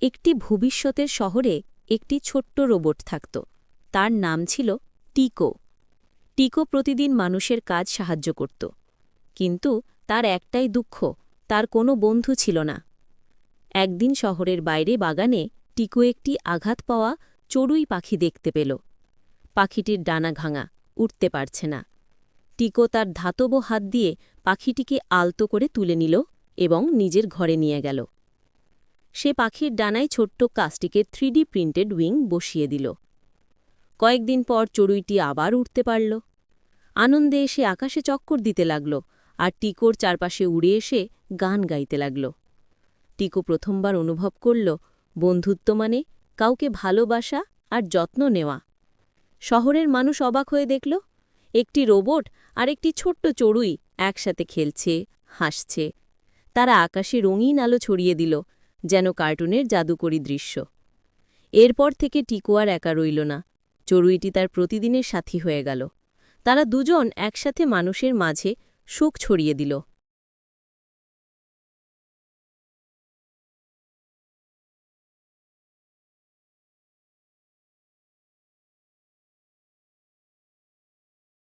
একটি ভবিষ্যতের শহরে একটি ছোট্ট রোবট থাকত। তার নাম ছিল টিকো। টিকো প্রতিদিন মানুষের কাজ সাহায্য করত, কিন্তু তার একটাই দুঃখ, তার কোনো বন্ধু ছিল না। একদিন শহরের বাইরে বাগানে টিকো একটি আঘাত পাওয়া চড়ুই পাখি দেখতে পেল। পাখিটির ডানা ভাঙা, উঠতে পারছে না। টিকো তার ধাতব হাত দিয়ে পাখিটিকে আলতো করে তুলে নিল এবং নিজের ঘরে নিয়ে গেল। সে পাখির ডানায় ছোট্ট প্লাস্টিকের 3D প্রিন্টেড উইং বসিয়ে দিল। কয়েকদিন পর চড়ুইটি আবার উঠতে পারল। আনন্দে এসে আকাশে চক্কর দিতে লাগল আর টিকোর চারপাশে উড়ে এসে গান গাইতে লাগল। টিকো প্রথমবার অনুভব করল বন্ধুত্ব মানে কাউকে ভালোবাসা আর যত্ন নেওয়া। শহরের মানুষ অবাক হয়ে দেখল একটি রোবট আর একটি ছোট্ট চড়ুই একসাথে খেলছে, হাসছে। তারা আকাশে রঙিন আলো ছড়িয়ে দিল, যেন কার্টুনের জাদুকরী দৃশ্য। এরপর থেকে টিকো আর একা রইল না, চড়ুইটি তার প্রতিদিনের সাথী হয়ে গেল। তারা দুজন একসাথে মানুষের মাঝে সুখ ছড়িয়ে দিল।